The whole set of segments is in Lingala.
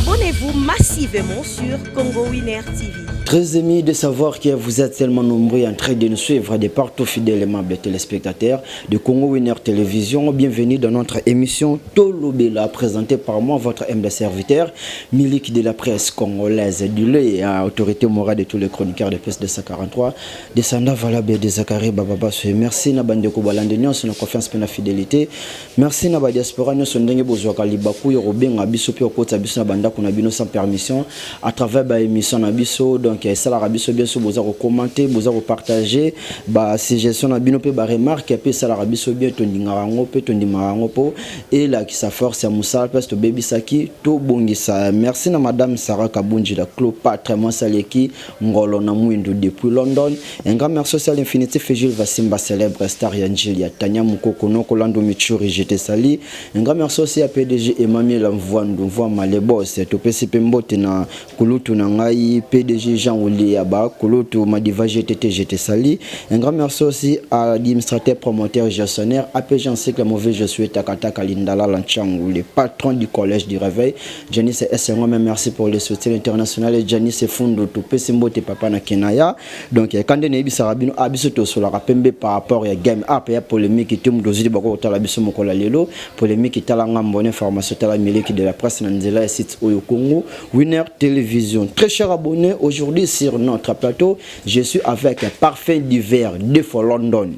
Abonnez-vous massivement sur Congo Winner TV. Très ému de savoir que vous êtes tellement nombreux en train de nous suivre de partout fidèlement les téléspectateurs de Congo Winner Télévision. Bienvenue dans notre émission Tolobela, présentée par moi, votre humble serviteur, Milik de la presse congolaise, du lait à autorité morale de tous les chroniqueurs de presse de 143, descendant valable de Zachary Bababa. Merci na bandeko balandenion, sur la confiance et la fidélité. Merci na ba diaspora, nous sommes dengue bozo kalibaku yorobenga biso pe okota biso na banda kuna bino sans permission à travers ba émission na biso. Donc ça la rabiso bien sûr vous commenter, vous partager ba suggestion na bino pe ba remarque et puis ça la rabiso bien ton dingarango pe ton dimarango po et là qui sa force ya musal parce que baby saki to bongisa. Merci na madame Sarah Kabunji la Cléopâtre moi saleki ngolo na mwindu depuis London. Un grand merci à l'infinité Fégil Vasimba célèbre star Yanjilia Tanya Mukoko Noko Lando Michuri j'étais sali. Un grand merci aussi à PDG Emmanuel Mvwandu Mvwama les boss to PCP Mbote na kulutu na ngai PDG Jean Ouliaba kulutu Madiva j'étais sali. Un grand merci aussi à l'administrateur promoteur gestionnaire AP Jean Cycle mauvais je suis Takata Kalindala Lanchangu le patron du collège du réveil Janice SNO même merci pour le soutien international et Janice Fundo to PC Mbote papa na Kenaya. Donc quand on est bisarabino abisoto sur la rapembe par rapport à game up et polémique qui tombe dozili bako tala biso mokola lelo polémique qui tala ngambone information tala miliki de la presse nanzela site au Congo Winner Télévision. Très cher abonné, aujourd'hui sur notre plateau je suis avec Parfum d'hiver Defo London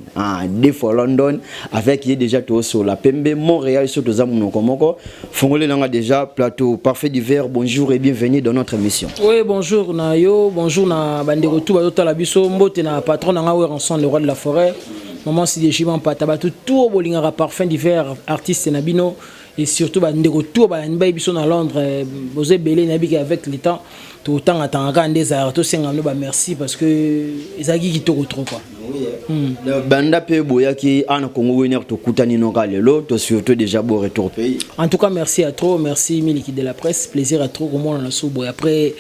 Defo London avec qui est déjà tout sur la pembe Montréal sur tous amunoko moko fongolé langa déjà plateau Parfum d'hiver. Bonjour et bienvenue dans notre émission. Oui, bonjour Nayo, bonjour na bandeko tout bato la biso mbote na patron na ngawe rançon le roi de la forêt. Maman si déchiment pataba tout bolingara Parfum d'hiver artiste nabino et surtout bandeko tout ba nbai biso na Londres bozé belé nabiki avec le temps tout autant attendre des arts tout sengano ba merci parce que ezaki ki trop quoi. Banda pe boyaki ana Congo Winner to kutani no galelo to surtout déjà beau retour pays. En tout cas merci à trop, merci Miliki de la presse, plaisir à trop comment on a sous boy après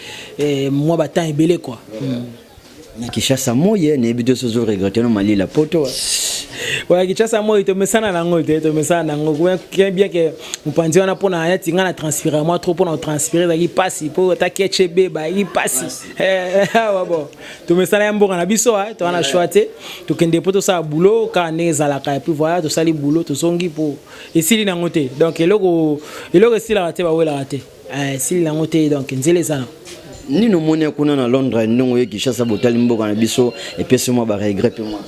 moi ba temps est belé quoi. Na Kishasa moye ne bito sozo regretter no mali la poto. Ouais, Kishasa moye to mesana na ngote to mesana na ngote bien que on pense on a pour na tinga na transpirer moi trop pour na transpirer ça qui passe pour ta ketchebe ba il passe. Bon. To mesana mboka na biso to na choité to kende poto ça boulot ka neza la ka puis voilà to sali boulot to songi pour et si na ngote. Donc eloko si la raté ba we la raté. Si la ngote donc nzele sana. Ni no mone kuna na Londres ndongo ye Kishasa botali mboka na biso et puis moi ba regret pe moi.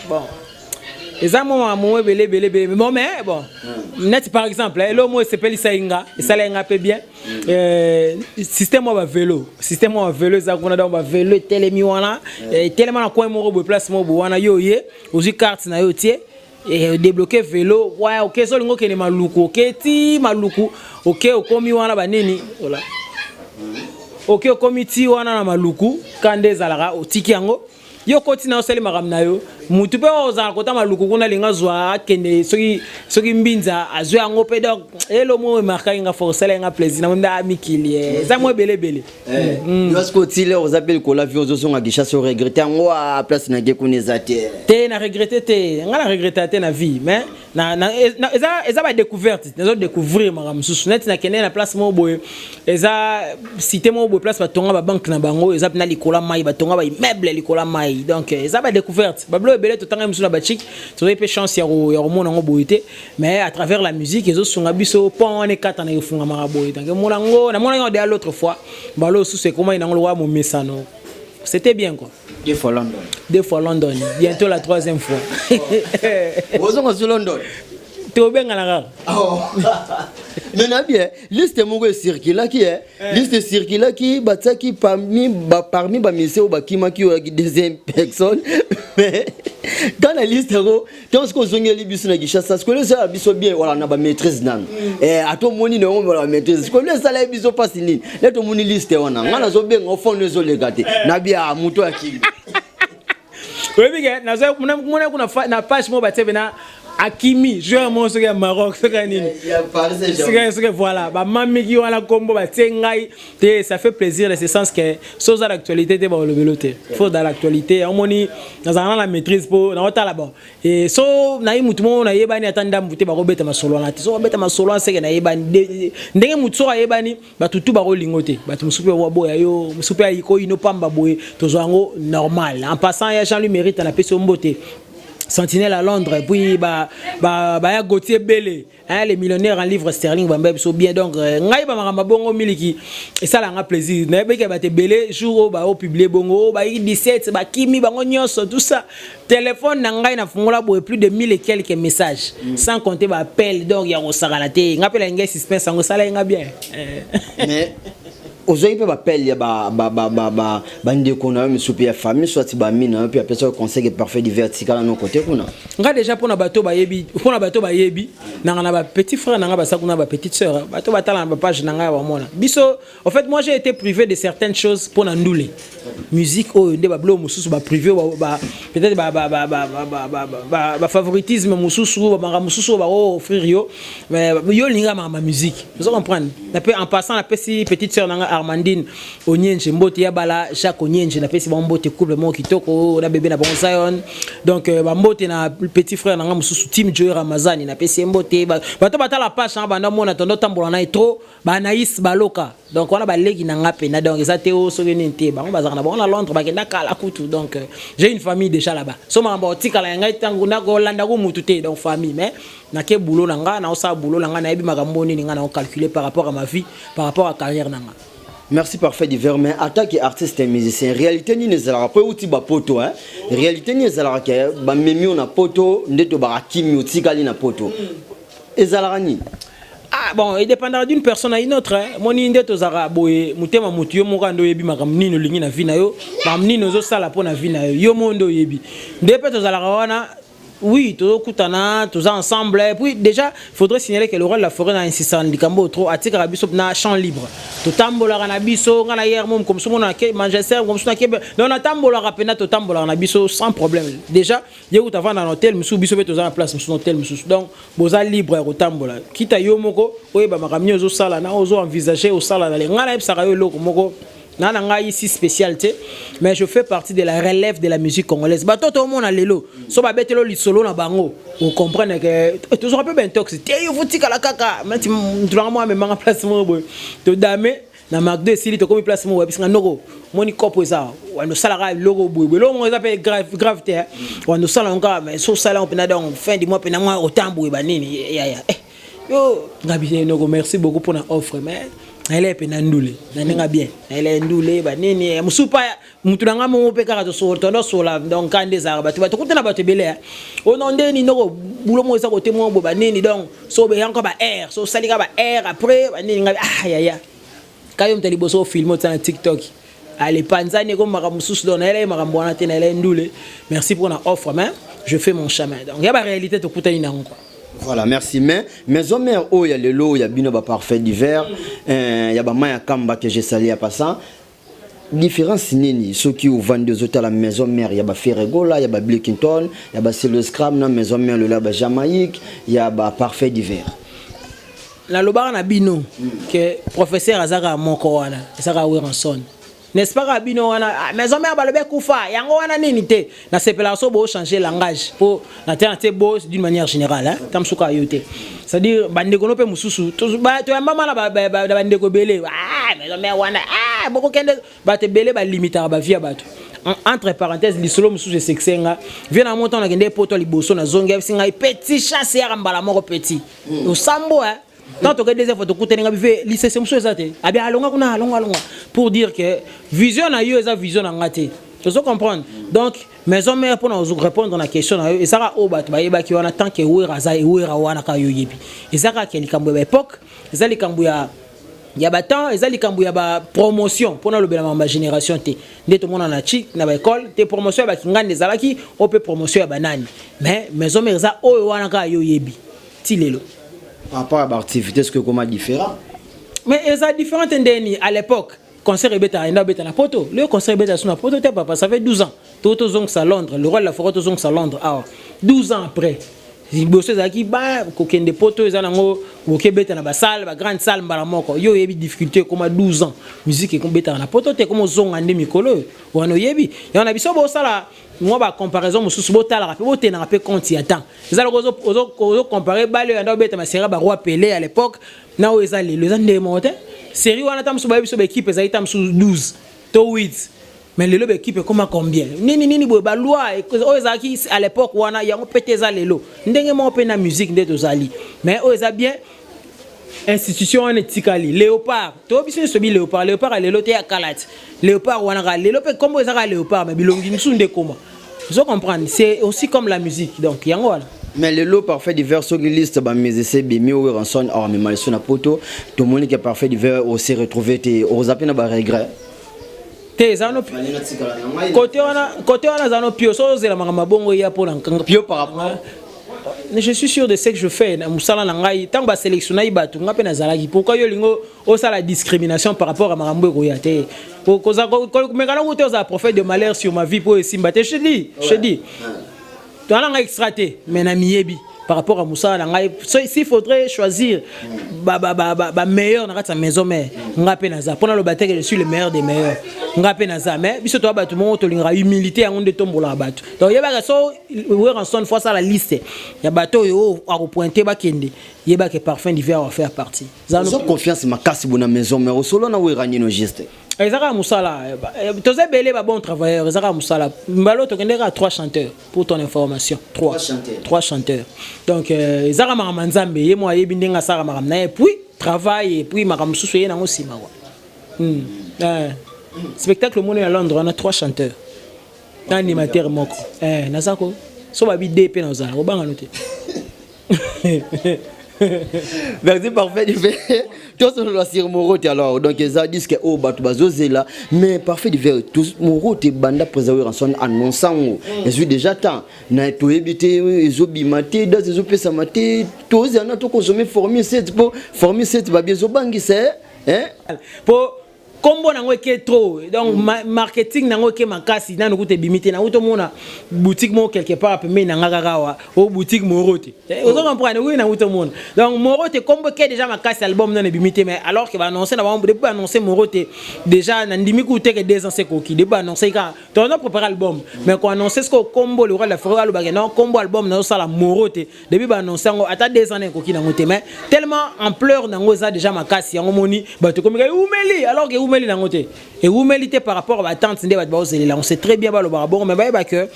Bon. Les amours belé bon mais bon net par exemple le mot s'appelle Sainga et ça l'inga peu bien système va vélo ça qu'on a dans va vélo télémi wana tellement na coin mo bo place mo bo wana yo ye aussi carte na yo tie et débloquer vélo ouais OK so lingo kene maluku OK ti maluku OK okomi wana ba nini voilà OK okomi ti wana na maluku kande zalaka otiki yango yo koti na oseli makamna yo mutu pe ozala kota maluku kuna linga zwa kende soki mbinza azwe yango pe donc elo mo marka nga force nga plaisir na mba amikili za mo belé parce que tile aux appels ko la vie aux zonga Kishasa regretter ngo à place na ge kuneza te na regretter te nga na regretter te na vie mais na eza ba découverte na zo découvrir makam susu net na kene na place mo boye eza cité mo boye place ba tonga ba banque na bango eza na likola mai ba tonga ba immeuble likola mai donc eza ba découverte bablo belé to tanga musula ba chic to pe chance ya romona ngo boyité mais à travers la musique ezo sunga biso pon ne kata na yofunga maraboy donc mona ngo na mona ngo de l'autre fois balo sous c'est comment il ngo wa mo mesano c'était bien quoi. Deux fois London bientôt la troisième fois. Ozonga sur London to benga na ga mais na bien liste mo go circuler qui est liste circuler qui bataki parmi ba monsieur ba kimaki o deuxième personne mais dans la liste go tant ce qu'on zongeli biso na Kishasa ce que le ça biso bien voilà na ba maîtrise nan ato moni na on ba maîtrise ce que le ça la biso passe ni let to moni liste wana ngana zo benga fond zo legate na bia muto akili oui bien na zo kuna na page mo ba tebe na Hakimi, joueur mon au Maroc, c'est voilà, bah mami qui a combo, bah ça fait plaisir dans ce sens que sans l'actualité, t'es le véloté. Faut dans l'actualité, on moni dans la maîtrise pour dans la là-bas. Et so naï mouton na yebani attendam bouté ba robeta ma solo na so robeta ma solo c'est que na yebani ndenge mutso a yebani ba tutu ba rolingote ba musupe wa boya yo musupe ayiko ino pamba boye tozango normal. En passant ya Jean-Louis Mérite na peso mbote. Sentinelle à Londres, puis ya Gauthier Bélé, hein, les millionnaires en livres sterling, sont bien donc ngai ba maramba bongo miliki et ça la plaisir. Na be ke ba te Bélé jour ba o publier bongo ba 17 ba kimi bango nyonso tout ça. Téléphone na ngai na fungola boye plus de 1000 et quelques messages sans compter ba appel donc ya ko sakalate. Ngapela ngai suspense ngo sala nga bien. Mais aujourd'hui peut appel ya ba ndeko na musupe ya famille soit ba mina puis après ça conseil parfait du vertical na côté kuna. Nga déjà pour na bato ba yebi na ba petit frère na ba sakuna ba petite sœur bato batala na page na nga ba mona. Biso en fait moi j'ai été privé de certaines choses pour na ndule. Musique o nde ba blo mususu ba privé ba peut-être ba favoritisme mususu ba mususu ba offrir yo mais yo linga ma musique. Vous comprenez? En passant la petite sœur na Armandine Onyenje mbote ya bala Jacques Onyenje na pesi ba mbote couple mo kitoko na bébé na bon Zion donc ba mbote na petit frère na mususu Tim Joy Ramazani na pesi mbote bato batala page na banda mona tondo tambola na trop ba Naïs Baloka donc on a ba legi na ngape na donc ça théo so nente ba on bazaka na bon na Londres ba kenda kala kutu donc j'ai une famille déjà là-bas so ma mboti kala ngai tangu na ko landa ko mututé donc famille mais na ke boulot na nga na osa boulot na nga na yebi makambo ni nga na calculer par rapport à ma vie par rapport à carrière na nga. Merci parfait divers mais attaque artiste et musicien réalité ni nezala après outi ba poto hein réalité ni ezala ke ba memi on a poto ndeto ba kimi outi kali na poto ezala ni ah bon il dépendra d'une personne à une autre hein moni ndeto zara boye mutema mutu yo mokando yebi makambo nino lingi na vie na yo ba nino zo sala po na vie na yo yo mondo yebi ndepe to zala wana. Oui, tous ensemble. Et puis déjà, il faudrait signaler que le rôle de la forêt n'a insisté en trop à titre na champ libre. Tout tambola ranabiso, on a hier même comme ça on a Manchester comme ça on a tambola rapena tout tambola ranabiso sans problème. Déjà, il y a où t'avais dans l'hôtel, monsieur biso beto dans la place, monsieur hôtel monsieur. Donc, boza libre au tambola. Kita yo moko, oui ba makamio zo sala na ozo envisager au sala dans les ngala ebsaka yo loko moko. Nanga ici spécialité mais je fais partie de la relève de la musique congolaise ba toto mon na lelo so ba betelo li solo na bango vous comprenez que toujours un peu ben tox te yo futika la kaka mais tu moi me manga place mo boy to dame na marque de sili to comme place mo bisinga noko moni kopo za wa no sala logo boy lo mo za pe gravité wa no sala nga mais so sala on pena donc fin du mois pena moi autant boy ba nini ya yo ngabi noko merci beaucoup pour la offre mais elle est penandule na bien elle est ndule ba nini musupa mutu nanga mo pe kaka to so tono so la donc kande za ba to kutana ba to belé o non ndeni noko bulo mo za ko te mo ba nini donc so be yanko ba air so salika ba air après ba nini ngabi ah ya kayo mtali boso film na TikTok allez panzani comme makamususu don elle makambo na te na elle ndule merci pour la offre mais je fais mon chemin donc ya ba réalité to kutani na ngo. Voilà, merci. Mais mes hommes, il y a le lot, il y a Bino parfait d'hiver, il y a Maya Kamba que j'ai sali à passant. Différence nini, ceux qui vendent des hôtels à la maison mère, il y a Ferregola, il y a Blackington, il y a le Scram, la maison mère, le lab Jamaïque, il y a parfait d'hiver. La lobar na Bino, que professeur Azara Monkoana, Azara Wiranson. N'est-ce pas Rabino wana maison mère balobe kufa yango wana nini te na sepelation bo changer langage pour na tenter boss d'une manière générale hein tam suka yote c'est-à-dire bandeko no pe mususu to ba to mama na bandeko belé ah maison mère wana ah boko kende ba te belé ba limiter ba via bato entre parenthèses lisolo mususu sexenga vient en montant na kende poto liboso na zonga singa petit chasse ya mbala moko petit au sambo hein. Tant que des efforts de coûter lycée c'est monsieur zate abia alonga kuna alonga pour dire que vision na yo eza vision na ngate tu peux comprendre donc maison mère pour nous répondre à la question na yo et ça o bat ba yeba ki wana tant que wera za e wera wana ka yo yebi et ça ka likambo ya époque ça likambo ya batant et ça likambo ya ba promotion pour le bela ma génération te ndeto mona na chi na ba école te promotion ba kingande zalaki on peut promotion ya banani mais maison mère za o wana ka yo yebi ti lelo. Par rapport à l'activité, est-ce que comment différent? Mais il y a différentes indénies. À l'époque, concert Ebeta na poto. Le concert Ebeta sur la poto, papa, ça fait 12 ans. Tout aux ongles à Londres. Le rôle de la forêt aux ongles à Londres. Alors, 12 ans après. liboso ezalaki kokende poto eza nango bokebeta na basale bagrande salle mbala moko yo oyebi difficulté ekoma 12 ans musique ekobetaka na poto te ekoma ozonga nde mikolo wana oyebi yango na biso bosala mwa bacomparaison mosusu botalaka mpe botenaka mpe compte ya temps eza loko ozocompare bale oyo yanda obeta masérie baroi Pelé à l'époque na oyo eza lelo eza ndenge moko te série wana ta mosusu bayebi biso baéquipe ezali ta mosusu 12 to 8 mais lelo l'équipe comment combien nini boye ba loi oyo ezalaki à l'époque wana yango pete eza lelo ndenge moko mpe na musique nde tozali mais oyo eza bien institution wana etikali léopard toyebi biso bi léopard lelo te ya kalati léopard wana ka lelo mpe kombo ezaka léopard mais bilongi mosusu nde koma vous comprenez c'est aussi comme la musique donc yango wana. Mais le lot parfait divers sur liste ba musicien bimi ou ranson armé mal sur na poto tout monde qui est parfait divers aussi retrouver te aux appels ba regret te zano côté wana zano pio so zela makama bongo ya pour pio par rapport je suis sûr de ce que je fais na musala na ngai tant ba sélectionner batu ngape na zalaki pourquoi yo lingo o sala discrimination par rapport à makambo ko ya te ko za ko mekana ko te za prophète de malheur sur ma vie pour simba te je dis tu as extraté mais na miyebi par rapport à Moussa s'il faudrait choisir meilleur dans sa maison mais ngapé naza pendant le bataille je suis le meilleur des meilleurs ngapé naza mais biso to ba tout monde to linga humilité en de tombola batu donc yeba so we ranson fois ça la liste ya bato yo a pointer ba kende yeba que parfum d'hiver va faire partie za confiance makasi bona maison mais au solo na we rani no geste ezaka musala toza belé ba bon travailleur ezaka musala mbalo to kendeka 3 chanteurs pour ton information 3 chanteurs donc ezaka makama nzambe ye mo ayebi ndenga saka makama na et puis travail et puis makama susu ye nango sima wa spectacle mono à Londres on a 3 chanteurs animateur moko nazako so ba bi DP na ozala obanga noté merci parfait divers tous on doit sur Morote alors donc ça dit que au batu bazozela mais parfait divers tous Morote banda préserver en son annonçant et suis déjà temps na to éviter ezobi maté dans ezo pesa maté tous en a to consommer former cette pour former cette ba bien zo bangisa pour combo nango ke trop donc marketing nango ke makasi na nokute bimité na uto mona boutique mo quelque part pe me nanga kakawa o boutique Morote vous comprenez oui na uto mona donc Morote combo ke déjà makasi album na bimité mais alors que va annoncer na ba depuis annoncer Morote déjà na ndimi ku te que 2 ans c'est koki depuis annoncer ka on a préparé album mais qu'on annoncer ce que combo le roi de la forêt le bagay non combo album na ça la Morote depuis ba annoncer ngo ata 2 ans koki na ngote mais tellement ampleur nango ça déjà makasi yango moni ba to comme umeli alors que umeli na ngote et umeli te par rapport à tante ndé ba ozelela on sait très bien ba le barabon mais ba que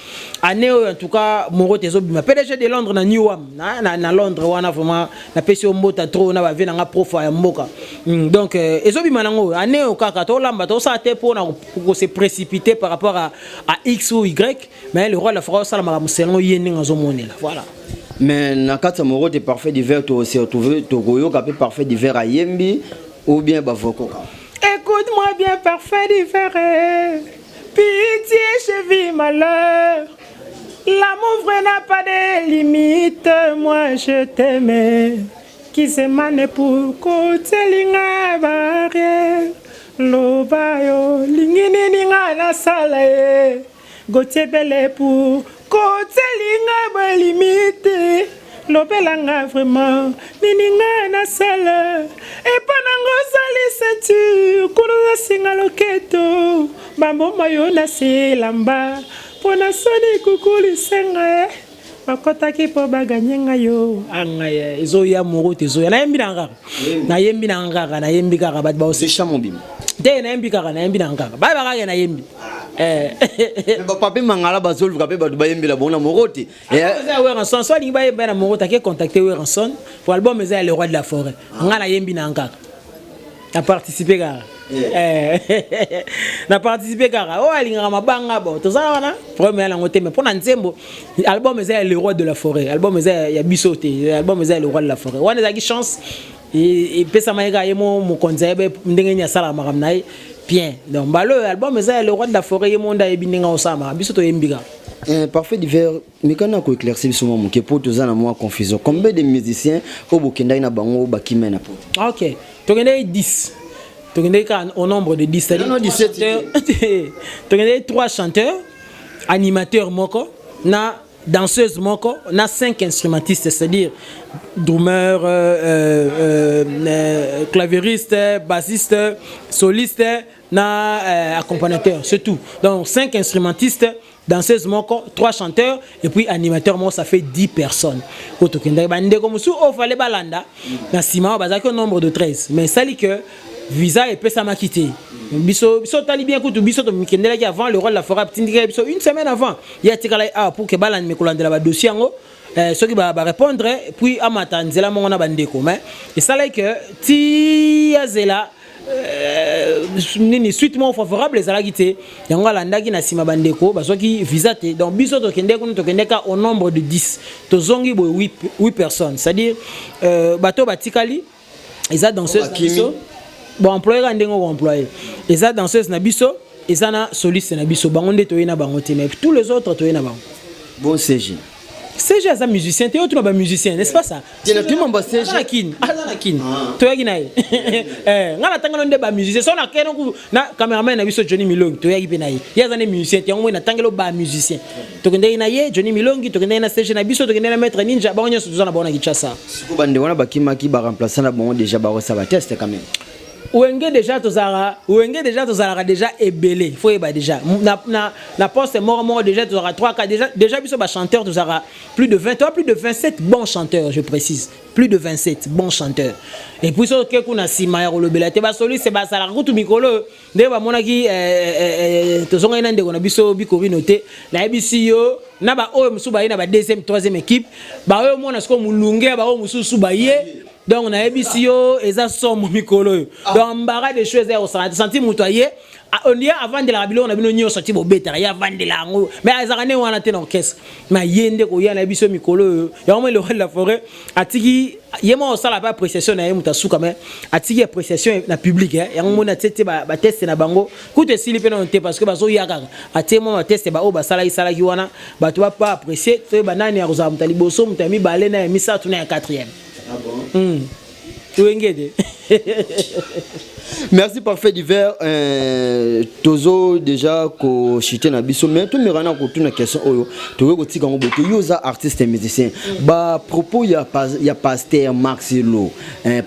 année en tout cas Morote zo bima PDG de Londres na Newham na Londres wana vraiment na pesi mbota trop na ba ve na profa ya mboka donc ezo bima nango année au kaka to lamba to sa te pour se précipiter par rapport à X ou Y mais le roi de la France ça la mamusengo yeni ngazo monela voilà. Mais nakata Morote parfait divers to se retrouver to goyo kapé parfait divers à Yembi ou bien bavoko. Écoute-moi bien, parfait différé. Pitié, je vis malheur. L'amour vrai n'a pas de limite. Moi, je t'aimais. Qui se mane pour côté linga barrière. Lobayo, lingini ninga na sala. Gote belle pour côté linga ba limite. Lobelanga vraiment nininga na sala et panango sali setu kuno singa loketo bambo mayo na silamba pona soni kukuli senga makota ki po baganyenga yo angaya ezo ya Morote ezo ya na yembi na ngaka bat ba c'est chamobim te na yembi kaka na yembi na ngaka ba ba na yembi papa mangala bazolu kapé ba bayembi la bona Morote et Weranson so lingi ba na Morote qui contacter Weranson pour album mais le roi de la forêt ngala yembi na ngaka a participé kaka na participé kaka o alinga mabanga bon to ça wana premier la ngote mais pour na nzembo album mais le roi de la forêt album mais ya bisoté album mais le roi de la forêt wana za ki chance et pesa maika yemo mo konzebe ndenge nya sala makamnai bien donc balo album mais le roi de la forêt yemo nda ebinga osama bisoto yembika parfait divers mais quand on a éclairci ce moment que pour tous en moi confusion combien de musiciens au Burkina na bango bakimena pour OK to gende 10 to gende au nombre de 10 non 17 to gende 3 chanteurs animateurs moko na danseuse moko, on a 5 instrumentistes, c'est-à-dire drummer, clavieriste, bassiste, soliste, na accompagnateur, c'est tout. Donc 5 instrumentistes, danseuse moko, 3 chanteurs et puis animateur moi ça fait 10 personnes. Auto kende bande comme sou o fallait balanda na sima bazaki au nombre de 13. Mais ça dit que visa et pesa m'a quitté. Biso tali bien kutu biso to mikendela ki avant le rôle la fera tindika biso une semaine avant. Il y a tikala pour que balanda me kolanda la dossier ngo ceux qui va répondre puis amata nzela mongo na bandeko mais et ça là que ti azela nini suite mo favorable les alagité yango alandaki na sima bandeko basoki visa te donc biso to kende ka au nombre de 10 to zongi bo 8 personnes c'est-à-dire bato batikali eza danseuse na biso bon employé ka ndengo ko employé eza danseuse na biso eza na soliste na biso bango nde to yena bango te mais tous les autres to yena bango bon CG CG as un musicien, tu es autre musicien, n'est-ce pas ça? Tu es tout mon CG. Anakin, tu es guinéen. Ngala tangalo nde ba musicien, so na keno na cameraman na biso Johnny Milongi, tu es guinéen. Ya zane musicien, tu es na tangalo ba musicien. To kende na ye Johnny Milongi, to kende na CG na biso, to kende na maître Ninja, ba onyo so na bona Kinshasa. Siku bande wana bakima ki ba remplacer na bon déjà ba ça va tester quand même. Ouenge déjà tozara déjà ébélé faut y déjà na poste mort déjà tozara 3 cas déjà biso ba chanteur tozara plus de 20 plus de 27 bons chanteurs je précise plus de 27 bons chanteurs et puis so ke kuna sima ya kolobela te ba soli c'est ba sala kutu mikolo nde ba monaki tozonga ina ndeko na biso bikori noté na ebisi yo na ba o musu ba ina ba deuxième troisième équipe ba o mona sko mulunge ba o musu ba ye. Donc on a ebisio eza somo mikolo donc mbara des choses au senti mutoyer on y a avant de la bilo on a bino nyo sorti bo beta ya vendre la ngo mais azarane wana te na caisse mais yende ko ya na biso mikolo ya mo le la forêt atiki yema o sala pas appréciation na muta suka mais atiki appréciation na public ya ngo na tete ba test na bango kute sili pe non te parce que bazo yaka atemo test ba o ba sala isala ki wana ba tu pas apprécier te banani ya rozam taliboso mutami balé na misa tuna ya 4e. Ah bon? Merci par fait divers tozo déjà ko chité na biso mais tout me rana ko tuna question oyo to ko tika ngo boto yoza artiste et musicien ba propos ya pasteur Marcelo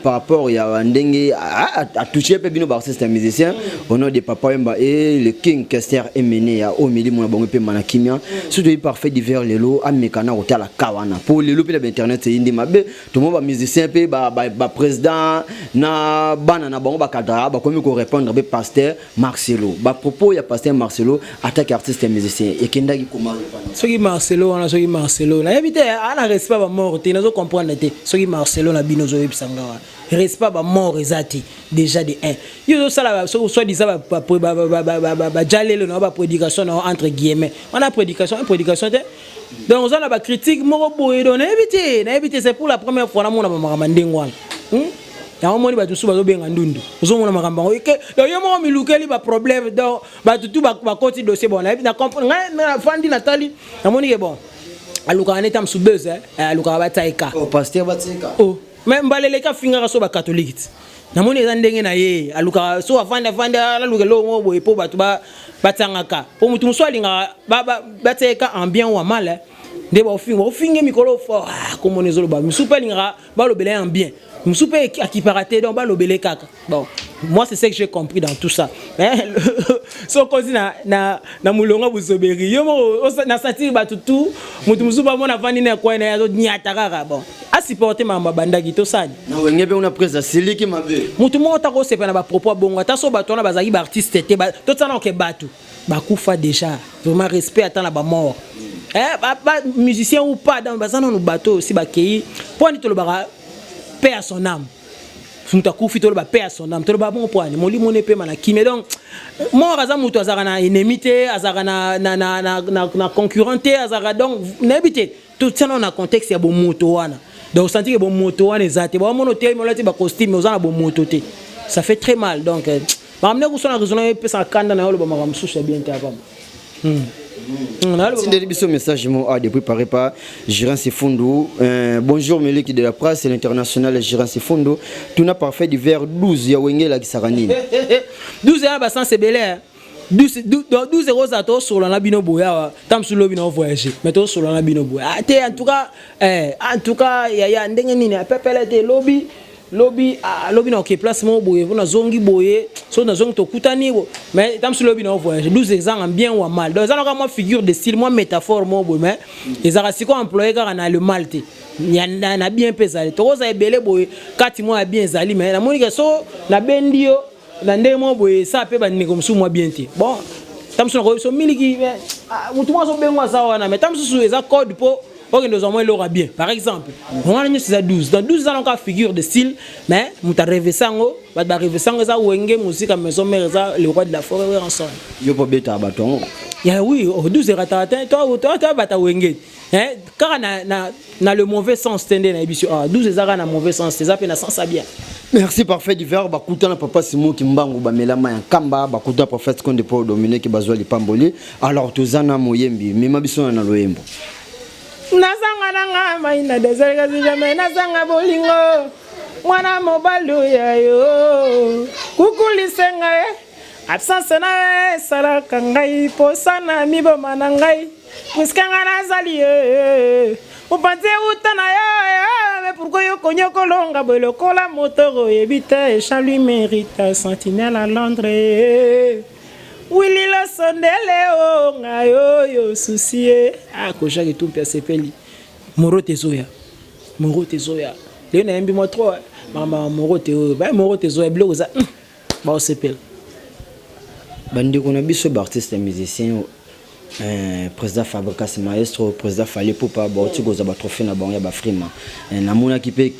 par rapport ya ndenge a touché pe bino ba artiste et musicien au nom de papa Wemba et le king Kester Emene ya o mili mona bango pe manakimia surtout par fait divers lelo amekana ko tala kawana pour lelo pe internet c'est indi mabe tout monde ba musicien pe ba président na bana na bango ba kadra ba komi ko répondre be pasteur Marcelo ba propos ya pasteur Marcelo attaque artiste et musicien et kendaki comment répondre soki Marcelo na yebite ana respect ba mort te nazo comprendre te soki Marcelo na bino zo yebisanga wa respect ba mort ezati déjà de 1 yo sala soit disant ba jalelo na ba prédication entre guillemets on a prédication te donc on a ba critique moko boye don na yebite c'est pour la première fois na mona ba mandengwana ya omoni ba tusu bazo benga ndundu uzomona makamba ke yo mo milukeli ba problème donc ba tutu ba koti dossier bon na comprendre na fandi natali namoni ke bon aluka aneta msubeuse aluka ba taika oh pasteur ba taika oh même balele ka finga so ba catholique namoni eza ndenge na ye aluka so avanda aluka lo mo boye po batu ba tangaka po mutu muswalinga ba taika en bien ou en mal nde ba ofinge mikolo fo comme on ezolo ba musupelinga ba lobele en bien Moussoupe qui paraté donc balobele kaka. Bon, moi c'est ce que j'ai compris dans tout ça. So kozi na mulonga buzoberi. Yo na satire ba tout mutu musuba mona vandi na kwa na yazo nyata kaka bon. A supporter mamba bandaki to sani. Na wengebe una presa siliki mabe. Mutu mo ta ko sepa na ba propos bongo ta so bato na bazaki ba artiste te ba to tsana ke batu. Ba kufa déjà. Vraiment respect attend la ba mort. Musicien ou pas dans bazana no bateau si ba kei. Pour ni to le bara paix à son âme. Funtakufi tolo ba paix à son âme. Tolo ba bon point. Moli moné pe mana kimi donc moi raza muto azara na enemité, azara na concurrenté, azara donc n'habité. Tout ça dans un contexte ya bon moto wana. Donc senti que bon moto wana ezate. Ba mono te molati ba costume ozana bon moto te. Ça fait très mal donc ba amne ko sona raisonner pe sa kanda na yolo ba makamsu c'est bien te avant. C'est un message préparé par Giran Sifundo. Bonjour Meliki de la presse et l'international Giran Sifundo. Tout n'a pas fait du vers 12 ya wenge la Kisarani. 12 ya basan c'est belé. 12 euros à toi sur la bino boya tam sur le bino voyager mais toi sur la bino boya en tout cas il y a ndenge nini pepele te lobby na ok placement boye na zongi boye so na zongi to kutani bo mais tam sur le bino voyager 12 exemples en bien ou en mal donc ça n'a moi figure de style moi métaphore moi boye mais les arasiko employé car on a le mal te na bien pesé to za ebele boye 4 mois bien zali mais na monika so na bendio na ndemo boye ça pe ba ndeko msu moi bien te bon tam so ko so miliki mutu mo so bengwa ça wana mais tam so eza code po ok nous avons l'aura bien par exemple on a une c'est 12 dans 12 ans on a figure de style mais muta rêver sango ba rêver sango ça wenge musique maison mère ça le roi de la forêt ensemble yo po beta baton ya oui 12 rata toi bata wenge hein car na le mauvais sens tendé na émission 12 ezaka na mauvais sens c'est ça pe na sens bien. Merci parfait du verbe bakuta na papa Simon Kimbangu ba melama ya kamba bakuta prophète konde pour dominer ki bazwa lipamboli alors tozana moyembi mema biso na loyembo nazanga nanga maina désert si jamais nazanga bolingo mwana mobalu ya yo kukulisenga absence na sala kangai posana miboma na ngai puisque ngana zali upanze utana ya mais pourquoi yo konyo kolonga bolo kola motoro ebita et Jean lui mérite sentinelle à Londres Willy la sondele o ngayo yo souci ko jage tout pe sepeli moro tezoya le na mbi mo trop mama moro tezoya bloko za ba o sepel bandi ko na biso ba artiste musicien président Fabrikas Maestro président Fallait Poupa ba ti goza ba trophée na bango ya ba frima na mona kipe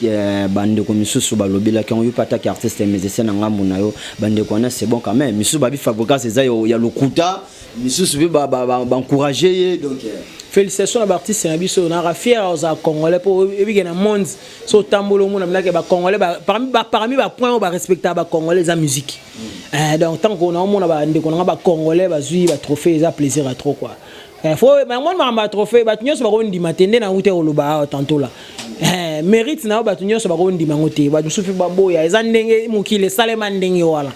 bande ko misusu ba lobela kan yo pata ki artiste musicien na ngambu na yo bande ko na c'est bon quand même misusu ba bi Fabrikas eza yo ya lokuta misusu bi ba encourager donc félicitations à l'artiste na biso na fier aux congolais pour ebi na monde so tambolo mona mlaka ba congolais parmi ba point ba respecter ba congolais za musique donc tant qu'on a mona ba ndeko na ba congolais ba zui ba trophée za plaisir à trop quoi faut mais moi ba trophée ba tunyo so ba ko ndima tende na ute oloba tantôt là mérite na ba tunyo so ba ko ndima ngote ba sufi ba boya eza ndenge mukile salema ndenge wala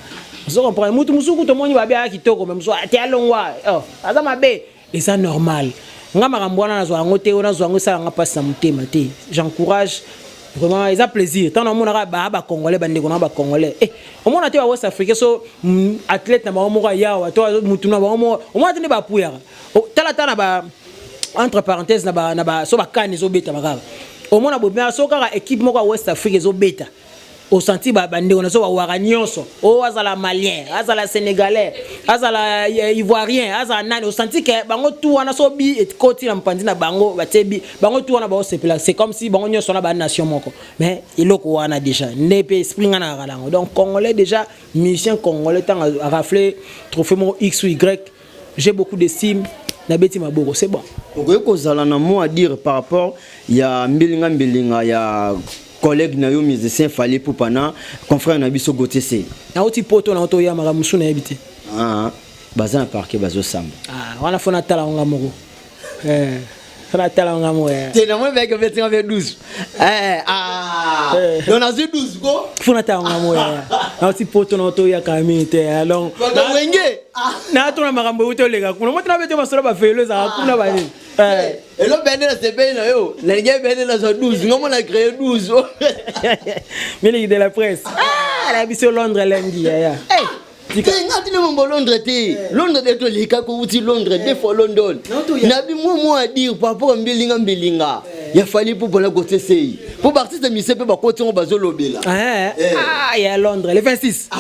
so comprendre mutu musuku to moni ba bia kitoko même so ati alongwa aza mabe et ça normal nga marambwana na zo ngote ona zo ngosala nga passa mutema te j'encourage vraiment ils a plaisir tant on mona ba congolais bande ko na ba congolais on mona te wa West Africa so athlète na ba mo ya wa to mutu na ba mo on mona te ba puya tala ba entre parenthèses na ba so ba kani zo beta bakala on mona bo bien so ka équipe moko West Africa zo beta au senti bande on so wa nyonso o azala malien azala sénégalais azala ivoirien azala nani au senti que bango tout wana so bi et koti na mpandi na bango batebi bango tout wana ba sepela c'est comme si bango nyonso na ba nation moko mais iloko wana déjà nepe esprit ngana kalango donc congolais déjà musicien congolais tant a raflé trophée mo X ou Y j'ai beaucoup d'estime na beti maboko c'est bon okoye kozala na mot à dire par rapport ya mbilinga ya collègue na yo musicien Fallait Poupa na confrère na biso Gotese na oti poto na oto ya maramusu na ebité baza na parquet bazo sam wana fona tala nga moko fona tala nga mo te na mo avec 12 on a 12 go fona tala nga mo na oti poto na oto ya kamite alors na wenge na to na makambo oto lega kuna mo tana bete masolo ba velo za kuna ba ni Hello bende na CP na yo na nge bende na 12 ngomo na créer 12 mili de la presse la biso Londres lundi ya ngati ne mo Londres te Londres de to lika ko uti Londres de for London na bi mo à dire par rapport mbilinga ya Fallait Poupa la Gotese pour artiste musicien pe ba koti ngo bazo lobela ya Londres le 26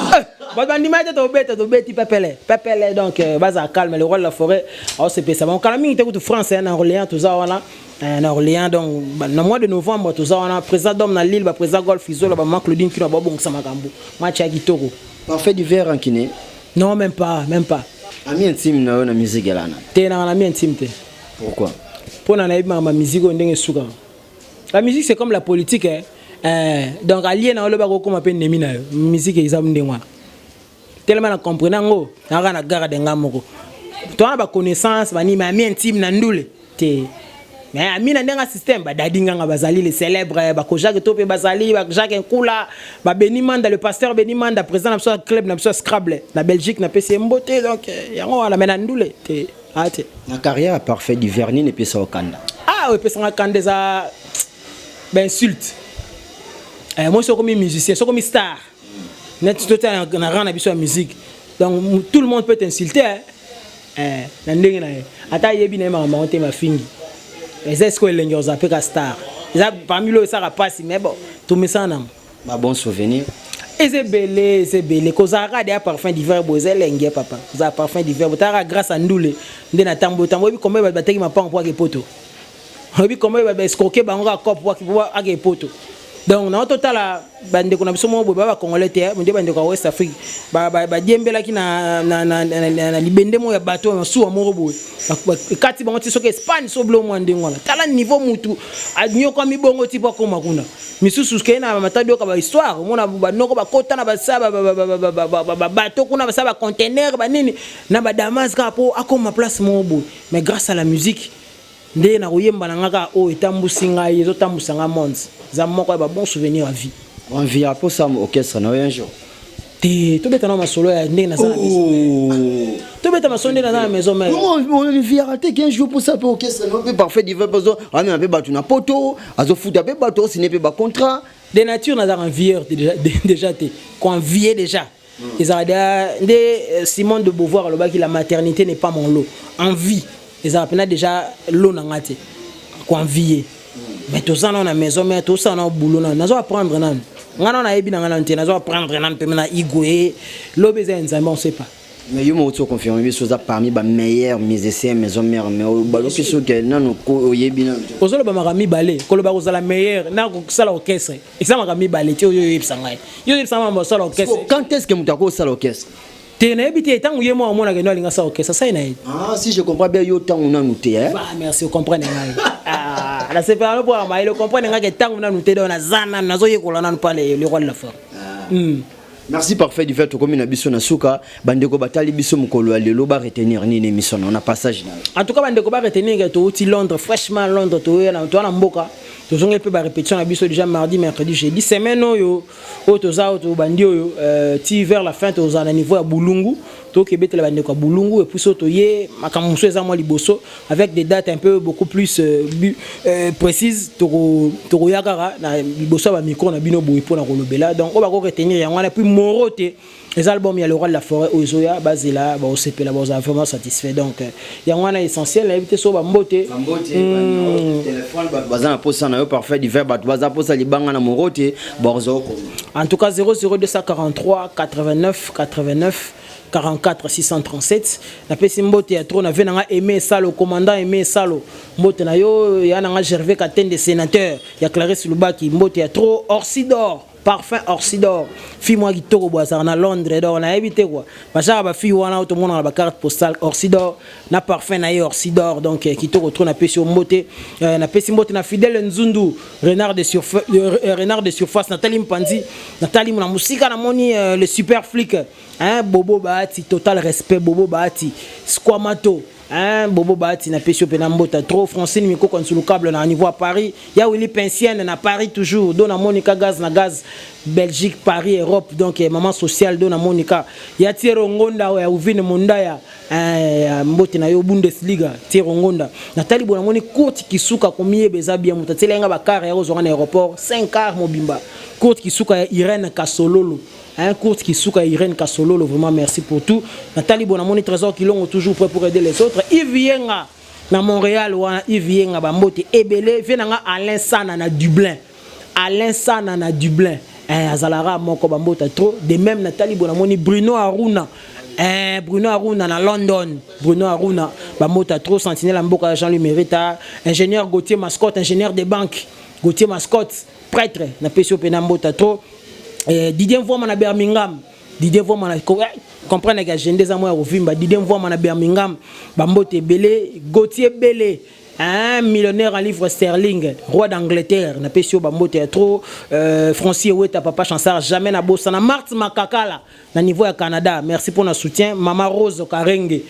bandi maite to beti pepele donc baza calme le roi de la forêt c'est ça bon quand mingi te ko France en Orléans tout ça wana en Orléans donc dans mois de novembre tout ça wana président d'homme na Lille ba président Golf Izola ba Claudine Kino ba bon sama kambu match ya kitoko parfait du verre en kiné non même pas ami intime na na musique elana te na ami intime te pourquoi pour na na ma musique ndenge suka la musique c'est comme la politique donc allié na loba ko comme appelle nemi na musique exam ndengwa tellement na comprenant na gara de ngamoko to na ba connaissance ba ni ma intime na ndule te mais amina ndenga système ba dadinga nga bazali les célèbres ba ko Jacques Topé bazali ba Jacques Nkula ba Benimanda le pasteur Benimanda président na club na Scrabble na Belgique na PC Mbote donc yango wala mena ndule te ate na carrière parfait du vernis et puis ça au Kanda ah oui pesa kanda za ben insulte moi je suis musicien je suis star net tout na rana biso musique donc tout le monde peut t'insulter na ndenge na ata yebi na ma monter ma fingi est-ce que les gens appellent star parmi eux ça va passer mais bon tout me ça non ba bon souvenir c'est belé kozara des parfum d'hiver bozel lengue papa za parfum d'hiver botara grâce à ndule ndena tambo bi combien ba teki ma pa pour que poto bi combien ba escroquer bango à cop pour que poto donc na total bande ko na biso mo ba congolais te monde bande ko West Afrique ba diembela ki na libende mo ya bateau na suwa mo boy kati bango ti soke Espagne so blo mo ndingona tala niveau mutu anyoko mi bongo ti pa ko makuna misusu ke na matado ka ba histoire mo na ba noko ba kota na ba saba ba bateau kuna ba saba conteneur ba nini na ba Damas ka po akoma place mo boy mais grâce à la musique ndé na koyemba na ngaka o etambusi ngai ezotambusa nga monde za moko ba bon souvenir à vie on vient pour ça orchestre na un jour te to beta na masolo ya ndé na za to beta masolo na za maison mais on vient rater 15 jours pour ça pour orchestre non peut parfait divers besoin on a batu na poto azo futa be bato ce n'est pas contrat de nature na za envieur déjà te convier déjà ils ont des Simone de Beauvoir le bas qui la maternité n'est pas mon lot envie ils ont déjà l'eau na ngate convier mais tout ça dans la maison mais tout ça dans boulot na zo apprendre nan ngana na yebi na ngana nte na zo apprendre nan pe na igwe lo besoin nzambe on sait pas mais yo mo to confirmer bi soza parmi ba meilleurs musiciens maison mère mais balo ki so ke nanu ko yebi na ko zo lo ba makami balé ko lo ba ko za la meilleure na ko sala orchestre et ça makami balé ti yo yebisa ngai yo yebisa ma sala orchestre quand est-ce que mutako sala orchestre tena ebité tant que moi mona ke no linga sa orchestre ça ina ah si je comprends bien yo tant on a noté hein ah merci vous comprenez ah la c'est pas pour moi il comprend nga que tant on a noté dans na zana na zo yekola na pas le roi de la forme merci parfait du fait comme na biso na suka bandeko batali biso mukolo lelo ba retenir ni émission on a passage en tout cas bandeko ba retenir que to uti Londres fraîchement Londres to na mboka to zonge pe ba répétition na biso déjà mardi mercredi jeudi semaine yo to za to bandi yo ti vers la fin to za na niveau ya Bulungu to ke betela bandeko Bulungu et puis to ye makamuso eza mo liboso avec des dates un peu beaucoup plus précises to yakara na liboso ba micro na bino boy pour na kolobela donc on va retenir yango na puis morote les albums il y a le roi de la forêt ozoya bazela ba osepela ba vraiment satisfait donc yango na essentiel na éviter so ba mbote téléphone bazana posa na yo parfait divers bat baza posa libanga na morote borzo en tout cas 00243 89 89 44 637 na pesi mbote ya trop na venanga Aimé Salo commandant Aimé Salo mbote na yo ya na Gervais Katende sénateur ya Clarisse Lubaki mbote ya trop Orsidor parfum Orsidor fi moi kitoko boisa na Londres donc na éviter quoi bachaka ba fi wana auto mona ba carte postale Orsidor na parfum na Orsidor donc kitoko trop na pesi mbote na pesi mbote na Fidèle Nzundu renard de surface Nathalie Mpanzi Nathalie na musika na moni le super flic hein Bobo Bahati total respect Bobo Bahati Squamato hein Bobo Bahati na pesio pe na mbota trop Francine Miko consulu câble na niveau à Paris ya Willy Pensienne na Paris toujours dona Monica gaz na gaz Belgique Paris Europe donc maman sociale dona Monica ya Thierry Ngonda ya Uvine Mondaya mbote na yo Bundesliga Thierry Ngonda Nathalie bona moni courte kisuka komie beza bien mutatela nga bakara ya ozora na aéroport 5 car mobimba courte kisuka ya Irène Kasololo un courte qui souka Irène Kasololo vraiment merci pour tout Nathalie Bonamoni Trésor qui l'ont toujours prêt pour aider les autres Yves Yenga na Montréal ou Yves Yenga bambote ebele venanga Alain Sana na Dublin azalara moko bambota trop de même Nathalie Bonamoni Bruno Aruna na London Bruno Aruna bambota trop sentinelle mboka Jean-Louis Mérita ingénieur Gauthier Mascotte ingénieur des banques Gauthier Mascotte prêtre na pesio penambota trop Didier Voima na Birmingham Didier Voima na comprendre que agenda za moi rovimba Didier Voima na Birmingham bambote belé Gauthier belé un millionnaire en livres sterling, roi d'Angleterre, na pesio bambo théâtre, Francis Oweta, papa chansard, jamais na bossa, na Marthe Makakala, na niveau à Canada. Merci pour notre soutien. Mama Rose Karenge,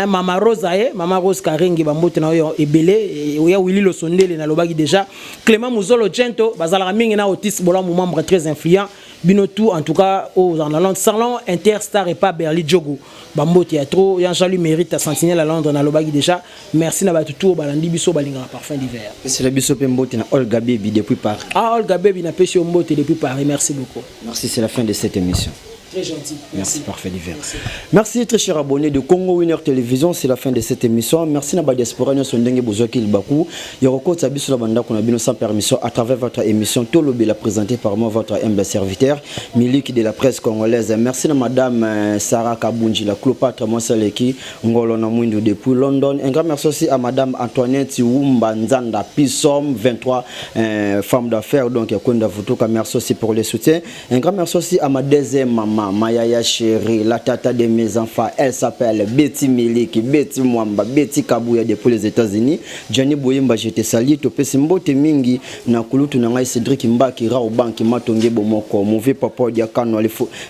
Mama Rose Karenge, bambo tena ebele, oya Willy Lo Sondele na lobaki déjà. Clément Muzolo Gento, bazala mingi na Otis Bola, membre très influent. Binotou en tout cas aux en Londres, salon Interstar et pas Berly Djogo. Bambo théâtre, Jean-Louis mérite à sentinelle à Londres na lobaki déjà. Merci na batutu balandi biso balinga parfum d'hiver. C'est la biso pembote na Olga Baby depuis Paris. Ah Olga Baby na pesio mbote depuis Paris. Merci beaucoup. Merci, c'est la fin de cette émission. Très gentil. Merci, parfait d'hiver. Merci très cher abonné de Congo Winner Télévision, c'est la fin de cette émission. Merci na ba diaspora nous sondenge bozoki libaku. Yoroko tsabiso la banda kuna bino sans permission à travers votre émission Tolobela présentée par moi votre humble serviteur Miliki de la presse congolaise. Merci na madame Sarah Kabunji la Cléopâtre Monsaleki ngolo na mwindu depuis London. Un grand merci aussi à madame Antoinette Wumba Nzanda Pisom 23 femme d'affaires donc Kwenda Vutuka. Merci aussi pour le soutien. Un grand merci aussi à ma deuxième maman Mayaya chérie, la tata de mes enfants, elle s'appelle Betty Miliki, Betty Mwamba, Betty Kabouya depuis les États-Unis. Johnny Boyemba, je te salue, to pesi mbote mingi na kulutu na ngai Cédric Mbaki Rao Banki Matonge Bomoko, mauvais papa Diakano,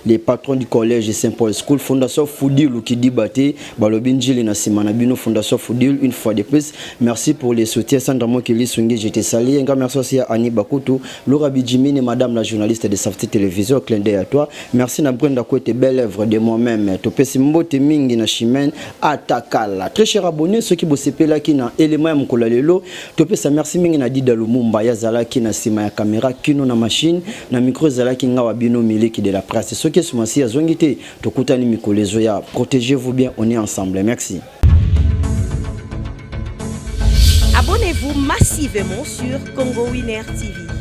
les patrons du collège Saint-Paul School, Fondation Foudil qui dibate, Balobinjili na Simana Bino, Fondation Foudil, une fois de plus. Merci pour les soutiens. Sandra Mokili Sungi, je te salue. Un grand merci aussi à Annie Bakutu, Laura Bidjimine, madame la journaliste de Safety Télévision, clin d'œil à toi. Merci na Brenda Kwete, belle œuvre de moi-même. Topesi mbote mingi na chimène atakala. Très cher abonné, ceux qui bossepela qui na élément ya mkola lelo. Topesa merci mingi na Dida Lumumba ya zala ki na sima ya caméra kino na machine na micro zala ki ngawa bino Miliki de la presse. Ceux qui sont assis à zongite tokutani mikolezo ya. Protégez-vous bien, on est ensemble. Merci. Abonnez-vous massivement sur Congo Winner TV.